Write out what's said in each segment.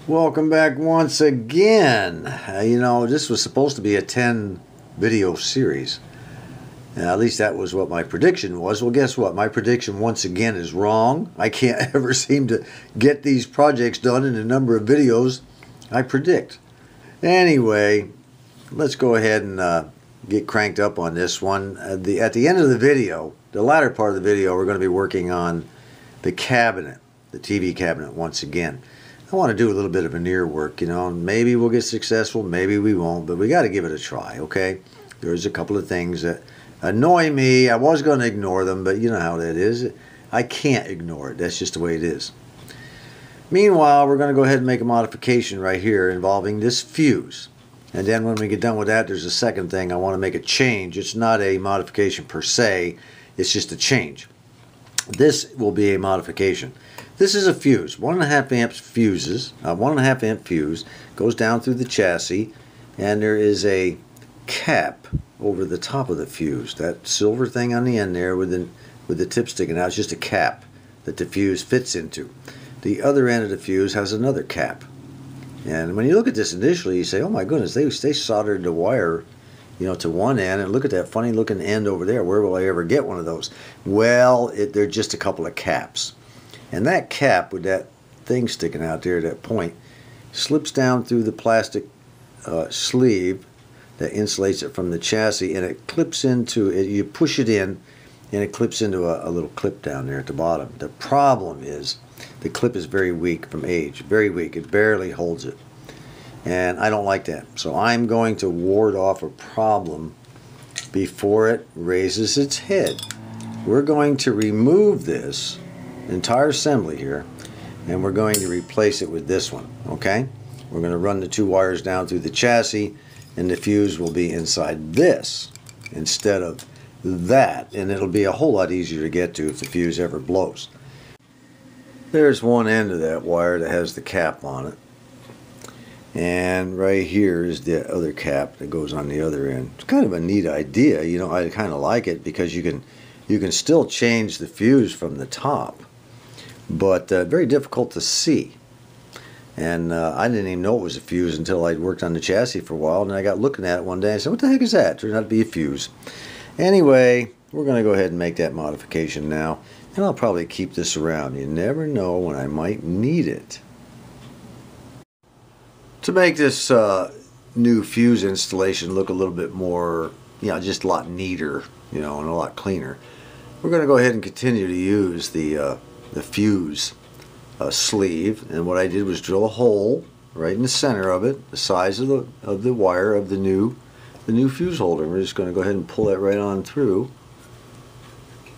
Welcome back once again. This was supposed to be a 10 video series. At least that was what my prediction was. Well, guess what? My prediction once again is wrong. I can't ever seem to get these projects done in the number of videos I predict. Anyway, let's go ahead and get cranked up on this one. At the end of the video, the latter part of the video, we're going to be working on the cabinet, the TV cabinet once again. I want to do a little bit of veneer work, and maybe we'll get successful, maybe we won't, but we got to give it a try, okay? There's a couple of things that annoy me. I was going to ignore them, but you know how that is. I can't ignore it. That's just the way it is. Meanwhile, we're going to go ahead and make a modification right here involving this fuse. And then when we get done with that, there's a second thing. I want to make a change. It's not a modification per se. It's just a change. This will be a modification. This is a fuse, 1.5 amp fuses, 1.5 amp fuse, goes down through the chassis, and there is a cap over the top of the fuse. That silver thing on the end there with the tip sticking out is just a cap that the fuse fits into. The other end of the fuse has another cap. And when you look at this initially, you say, oh my goodness, they soldered the wire to one end, and look at that funny looking end over there. Where will I ever get one of those? Well, they're just a couple of caps. And that cap with that thing sticking out there, that point, slips down through the plastic sleeve that insulates it from the chassis, and it clips into it. You push it in, and it clips into a little clip down there at the bottom. The problem is the clip is very weak from age, very weak. It barely holds it. And I don't like that. So I'm going to ward off a problem before it raises its head. We're going to remove this entire assembly here, and we're going to replace it with this one, okay? We're going to run the two wires down through the chassis, and the fuse will be inside this instead of that, and it'll be a whole lot easier to get to if the fuse ever blows. There's one end of that wire that has the cap on it, and right here is the other cap that goes on the other end. It's kind of a neat idea, I kind of like it because you can still change the fuse from the top, but very difficult to see. And I didn't even know it was a fuse until I'd worked on the chassis for a while, and I got looking at it one day and I said, what the heck is that? It turned out to be a fuse. Anyway, we're going to go ahead and make that modification now, and I'll probably keep this around. You never know when I might need it. To make this new fuse installation look a little bit more, just a lot neater, and a lot cleaner, we're going to go ahead and continue to use the fuse sleeve. And what I did was drill a hole right in the center of it, the size of the wire of the new fuse holder. We're just going to go ahead and pull that right on through.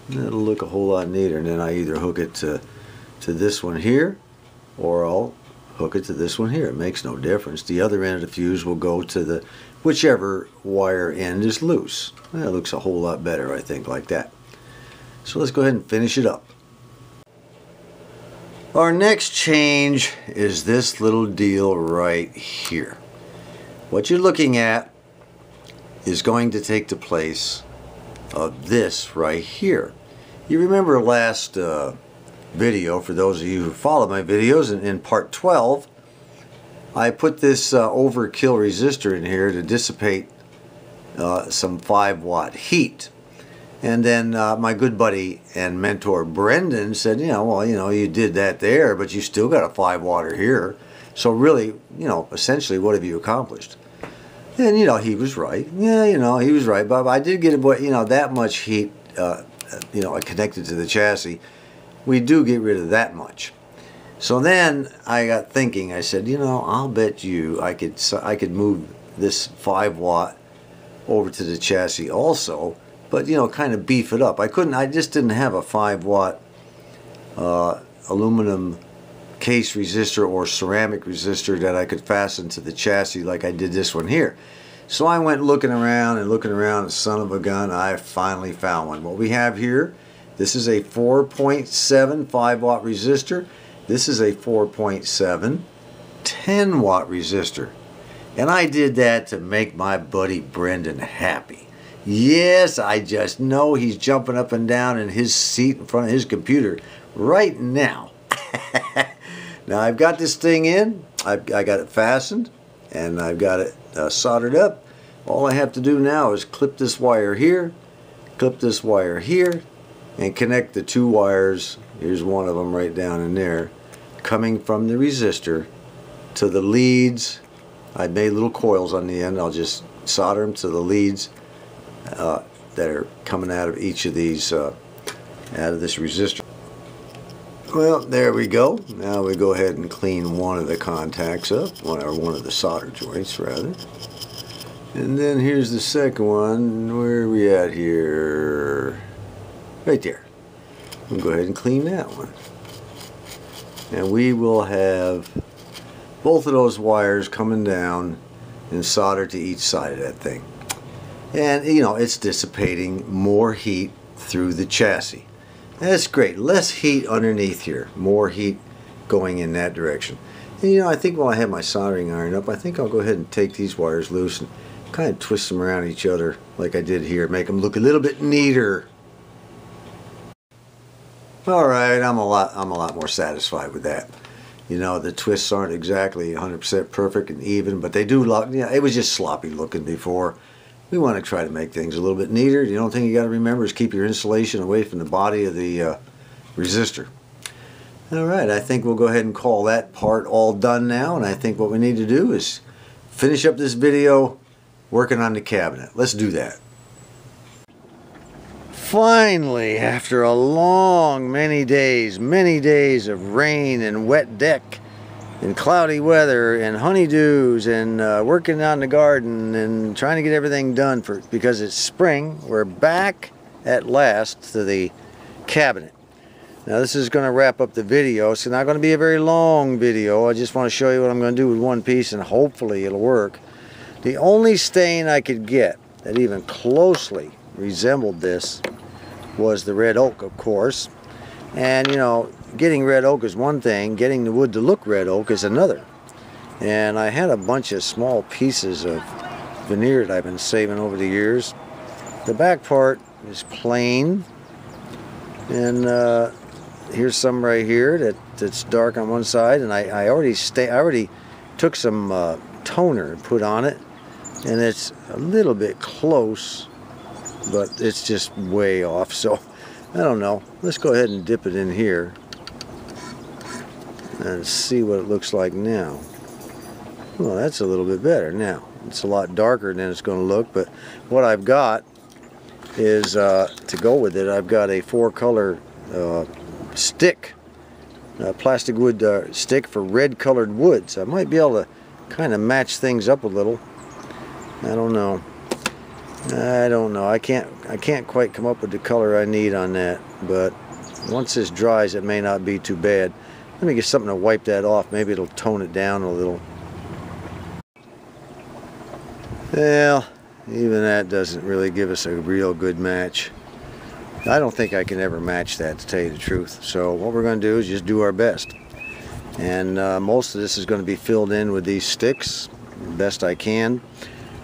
And it'll look a whole lot neater. And then I either hook it to this one here, or I'll hook it to this one here. It makes no difference. The other end of the fuse will go to the whichever wire end is loose. That looks a whole lot better, I think, like that. So let's go ahead and finish it up. Our next change is this little deal right here. What you're looking at is going to take the place of this right here. You remember last video, for those of you who follow my videos, in part 12, I put this overkill resistor in here to dissipate some 5-watt heat. And then my good buddy and mentor Brendan said, well, you did that there, but you still got a 5-watter here. So really, essentially, what have you accomplished? And, he was right. Yeah, he was right. But I did get, that much heat, connected to the chassis. We do get rid of that much. So then I got thinking. I said, I'll bet you I could move this 5-watt over to the chassis also, but kind of beef it up. I just didn't have a 5-watt aluminum case resistor or ceramic resistor that I could fasten to the chassis like I did this one here. So I went looking around, and son of a gun, I finally found one. What we have here, this is a 4.7 5-watt resistor. This is a 4.7 10-watt resistor. And I did that to make my buddy Brendan happy. Yes, I just know he's jumping up and down in his seat in front of his computer right now. Now I've got this thing in. I got it fastened, and I've got it soldered up. All I have to do now is clip this wire here, clip this wire here, and connect the two wires. Here's one of them right down in there, coming from the resistor to the leads. I made little coils on the end. I'll just solder them to the leads that are coming out of each of these, out of this resistor. Well, there we go. Now we go ahead and clean one of the contacts up, one of the solder joints rather. And then here's the second one. Where are we at here? Right there. We'll go ahead and clean that one. And we will have both of those wires coming down and soldered to each side of that thing. And you know, it's dissipating more heat through the chassis. That's great. Less heat underneath here, more heat going in that direction. And you know, I think while I have my soldering iron up, I think I'll go ahead and take these wires loose and kind of twist them around each other like I did here, make them look a little bit neater. Alright, I'm a lot more satisfied with that. You know, the twists aren't exactly 100% perfect and even, but they do look, yeah, it was just sloppy looking before. We want to try to make things a little bit neater. The only thing you got to remember is keep your insulation away from the body of the resistor. Alright, I think we'll go ahead and call that part all done now, and I think what we need to do is finish up this video working on the cabinet. Let's do that. Finally, after a long many days of rain and wet deck and cloudy weather and honeydews and working on the garden and trying to get everything done because it's spring, we're back at last to the cabinet. Now this is going to wrap up the video. It's not going to be a very long video. I just want to show you what I'm going to do with one piece, and hopefully it'll work. The only stain I could get that even closely resembled this was the red oak, of course. And you know, getting red oak is one thing, getting the wood to look red oak is another. And I had a bunch of small pieces of veneer that I've been saving over the years. The back part is plain, and here's some right here that's dark on one side, and I already took some toner and put on it, and it's a little bit close, but it's just way off, so I don't know. Let's go ahead and dip it in here and see what it looks like now. Well, that's a little bit better now. It's a lot darker than it's going to look, but what I've got is, to go with it, I've got a 4-color stick, plastic wood stick for red colored wood. So I might be able to kind of match things up a little. I don't know. I can't quite come up with the color I need on that, but once this dries it may not be too bad. Let me get something to wipe that off. Maybe it'll tone it down a little. Well, even that doesn't really give us a real good match. I don't think I can ever match that, to tell you the truth. So what we're going to do is just do our best. And most of this is going to be filled in with these sticks, best I can.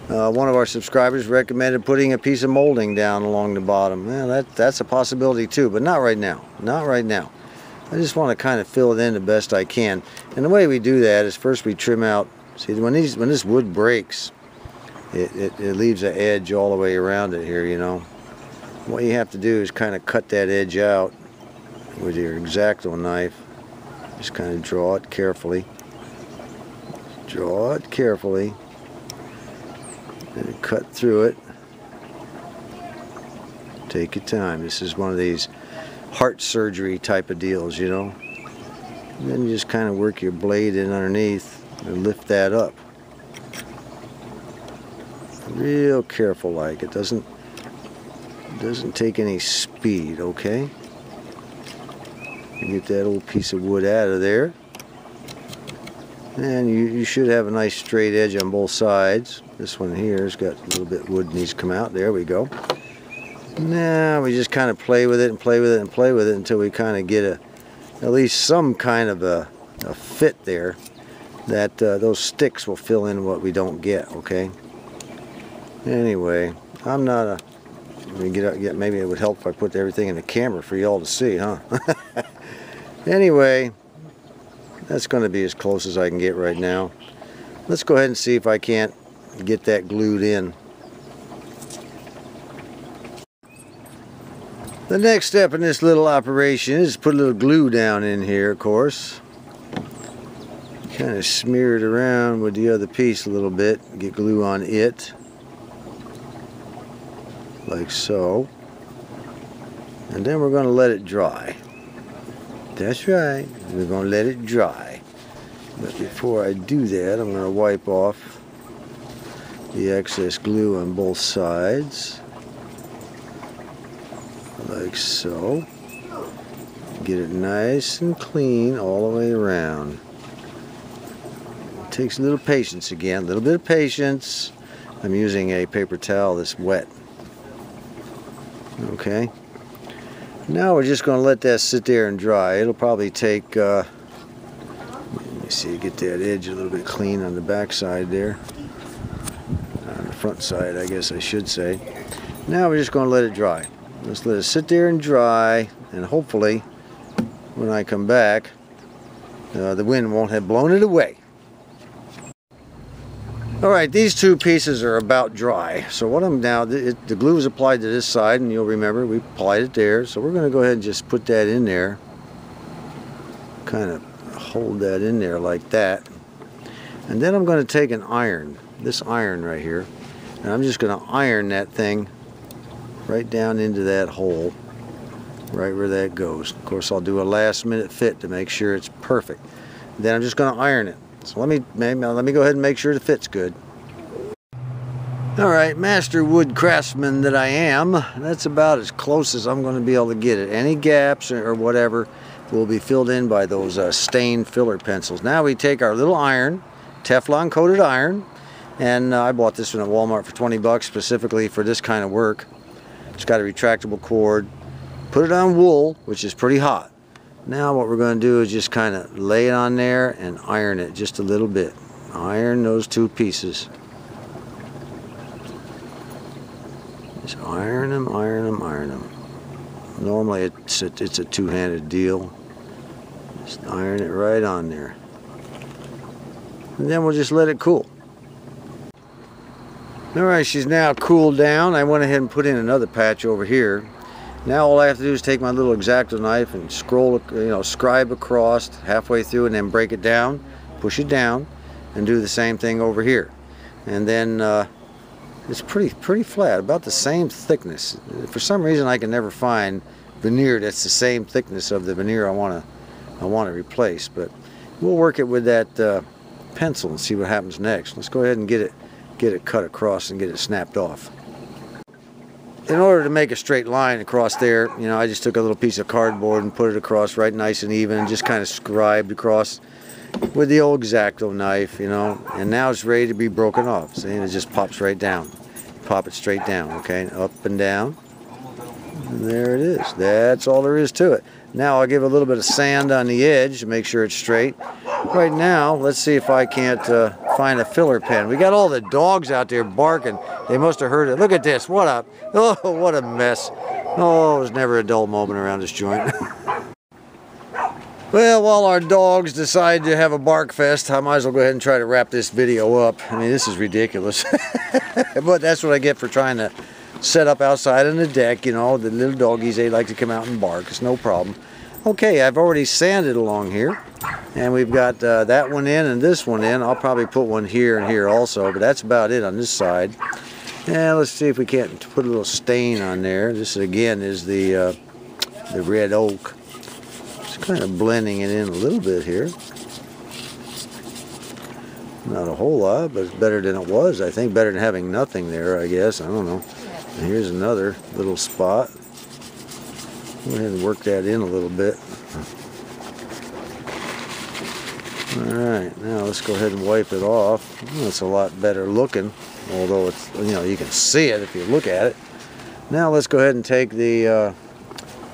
One of our subscribers recommended putting a piece of molding down along the bottom. Well, that's a possibility too, but not right now. Not right now. I just want to kind of fill it in the best I can. And the way we do that is first we trim out. See, when this wood breaks, it leaves an edge all the way around it here, you know. What you have to do is kind of cut that edge out with your X-Acto knife. Just kind of draw it carefully. Draw it carefully. And cut through it. Take your time. This is one of these heart surgery type of deals, you know. And then you just kind of work your blade in underneath and lift that up. Real careful like. It doesn't take any speed, okay? You get that old piece of wood out of there. And you should have a nice straight edge on both sides. This one here has got a little bit of wood needs to come out. There we go. Now we just kind of play with it and play with it and play with it until we kind of get at least some kind of a fit there that those sticks will fill in what we don't get, okay? Anyway, I'm not a... maybe it would help if I put everything in the camera for y'all to see, huh? Anyway, That's going to be as close as I can get right now. Let's go ahead and see if I can't get that glued in. The next step in this little operation is put a little glue down in here, of course. Kind of smear it around with the other piece a little bit. Get glue on it. Like so. And then we're going to let it dry. That's right. We're going to let it dry. But before I do that, I'm going to wipe off the excess glue on both sides. Like so. Get it nice and clean all the way around. It takes a little patience again, a little bit of patience. I'm using a paper towel that's wet. Okay. Now we're just going to let that sit there and dry. It'll probably take, let me see, get that edge a little bit clean on the back side there. On the front side, I guess I should say. Now we're just going to let it dry. Let's let it sit there and dry, and hopefully when I come back the wind won't have blown it away. Alright, these two pieces are about dry. So what I'm now, the glue is applied to this side, and you'll remember we applied it there. So we're going to go ahead and just put that in there. Kind of hold that in there like that. And then I'm going to take an iron, this iron right here, and I'm just going to iron that thing right down into that hole, right where that goes. Of course, I'll do a last minute fit to make sure it's perfect. Then I'm just going to iron it. So let me go ahead and make sure the fit's good. Alright, master wood craftsman that I am, that's about as close as I'm going to be able to get it. Any gaps or whatever will be filled in by those stained filler pencils. Now we take our little iron, Teflon coated iron, and I bought this one at Walmart for 20 bucks specifically for this kind of work. It's got a retractable cord. Put it on wool, which is pretty hot. Now what we're going to do is just kind of lay it on there and iron it just a little bit. Iron those two pieces. Just iron them, iron them, iron them. Normally it's a two-handed deal. Just iron it right on there. And then we'll just let it cool. Alright, she's now cooled down. I went ahead and put in another patch over here. Now all I have to do is take my little X-Acto knife and scribe across halfway through and then break it down, push it down, and do the same thing over here. And then it's pretty flat, about the same thickness. For some reason I can never find veneer that's the same thickness of the veneer I want to replace, but we'll work it with that pencil and see what happens next. Let's go ahead and get it cut across and get it snapped off. In order to make a straight line across there, I just took a little piece of cardboard and put it across right nice and even and just kind of scribed across with the old X-Acto knife, and now it's ready to be broken off. See, it just pops right down. Pop it straight down, okay, up and down. And there it is. That's all there is to it. Now I'll give a little bit of sand on the edge to make sure it's straight. Right now, let's see if I can't find a filler pen. We got all the dogs out there barking. They must have heard it. Look at this. What a mess. Oh, it was never a dull moment around this joint. Well, while our dogs decide to have a bark fest, I might as well go ahead and try to wrap this video up. I mean, this is ridiculous. But that's what I get for trying to set up outside on the deck. The little doggies, they like to come out and bark. It's no problem. Okay, I've already sanded along here. And we've got that one in and this one in. I'll probably put one here and here also, but that's about it on this side. And let's see if we can't put a little stain on there. This again is the red oak. Just kind of blending it in a little bit here. Not a whole lot, but it's better than it was. I think better than having nothing there, I guess. I don't know. And here's another little spot. Go ahead and work that in a little bit. Alright, now let's go ahead and wipe it off. It's a lot better looking, although it's, you can see it if you look at it. Now let's go ahead and take the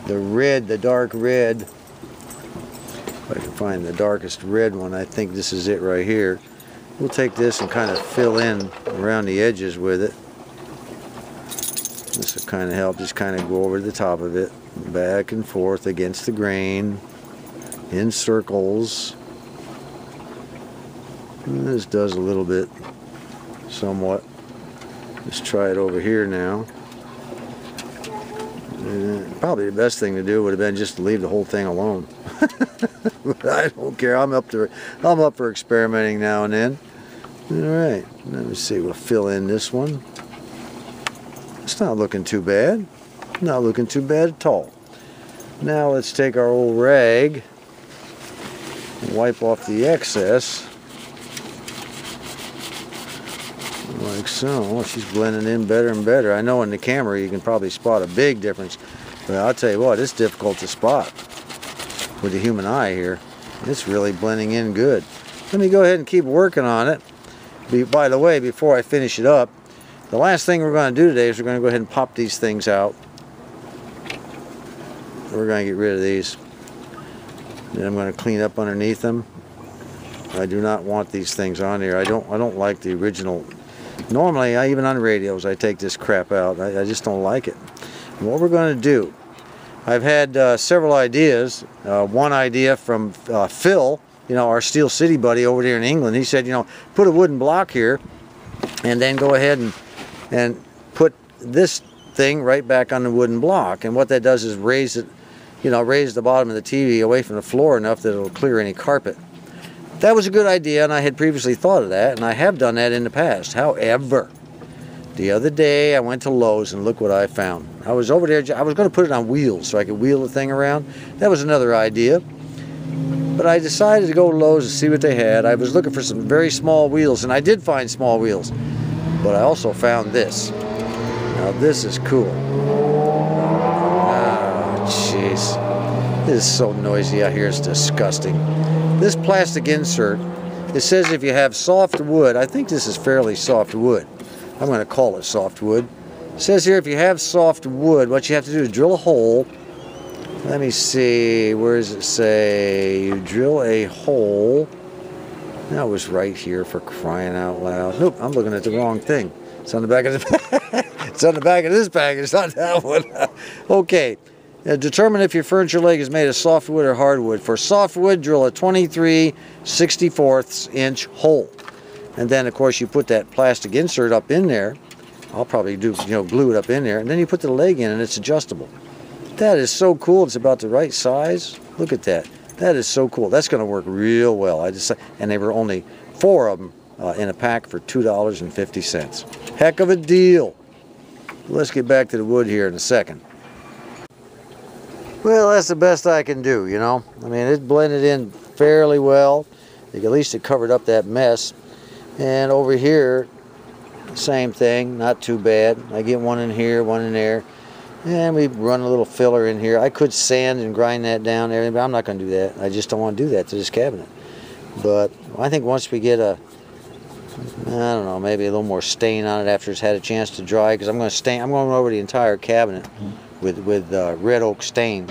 red, the dark red. If I can find the darkest red one, I think this is it right here. We'll take this and kind of fill in around the edges with it. This will kind of help, just kind of go over the top of it, back and forth against the grain, in circles. This does a little bit, somewhat. Let's try it over here now. Probably the best thing to do would have been just to leave the whole thing alone. But I don't care. I'm up for experimenting now and then. All right, let me see. We'll fill in this one. It's not looking too bad. Not looking too bad at all. Now let's take our old rag and wipe off the excess. Like so. Oh, she's blending in better and better. I know in the camera you can probably spot a big difference, but I'll tell you what, it's difficult to spot with the human eye here. It's really blending in good. Let me go ahead and keep working on it. By the way, before I finish it up, the last thing we're going to do today is we're going to go ahead and pop these things out. We're going to get rid of these. Then I'm going to clean up underneath them. I do not want these things on here. I don't like the original. Normally, even on radios, I take this crap out. I just don't like it. And what we're going to do, I've had several ideas. One idea from Phil, our Steel City buddy over there in England. He said, put a wooden block here, and then go ahead and put this thing right back on the wooden block. And what that does is raise it, raise the bottom of the TV away from the floor enough that it'll clear any carpet. That was a good idea, and I had previously thought of that, and I have done that in the past. However, the other day I went to Lowe's and look what I found. I was over there, I was going to put it on wheels so I could wheel the thing around. That was another idea. But I decided to go to Lowe's and see what they had. I was looking for some very small wheels, and I did find small wheels. But I also found this. Now this is cool. Oh, jeez. This is so noisy out here, it's disgusting. This plastic insert, it says if you have soft wood, I think this is fairly soft wood. I'm going to call it soft wood. It says here if you have soft wood, what you have to do is drill a hole. Let me see, where does it say? You drill a hole. That was right here, for crying out loud. Nope, I'm looking at the wrong thing. It's on the back of the it's on the back of this package, not that one. Okay. Determine if your furniture leg is made of softwood or hardwood. For softwood, drill a 23/64 inch hole. And then, of course, you put that plastic insert up in there. I'll probably do, glue it up in there. And then you put the leg in and it's adjustable. That is so cool. It's about the right size. Look at that. That is so cool. That's going to work real well. And they were only 4 of them in a pack for $2.50. Heck of a deal. Let's get back to the wood here in a second. Well, that's the best I can do, I mean, it blended in fairly well. At least it covered up that mess. And over here, same thing, not too bad. I get one in here, one in there. And we run a little filler in here. I could sand and grind that down and everything, but I'm not going to do that. I just don't want to do that to this cabinet. But I think once we get I don't know, maybe a little more stain on it after it's had a chance to dry, because I'm going over the entire cabinet with red oak stain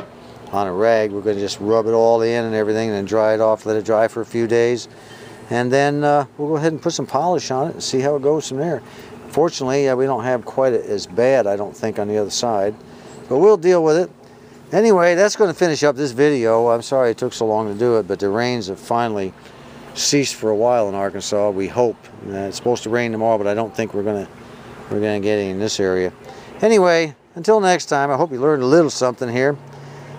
on a rag. We're going to just rub it all in and everything and then dry it off, let it dry for a few days. And then we'll go ahead and put some polish on it and see how it goes from there. Fortunately, we don't have quite as bad, I don't think, on the other side. But we'll deal with it. Anyway, that's going to finish up this video. I'm sorry it took so long to do it, but the rains have finally ceased for a while in Arkansas, we hope. It's supposed to rain tomorrow, but I don't think we're gonna get any in this area. Anyway, until next time, I hope you learned a little something here.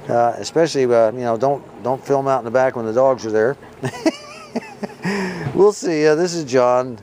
Especially, don't film out in the back when the dogs are there. We'll see you. This is John.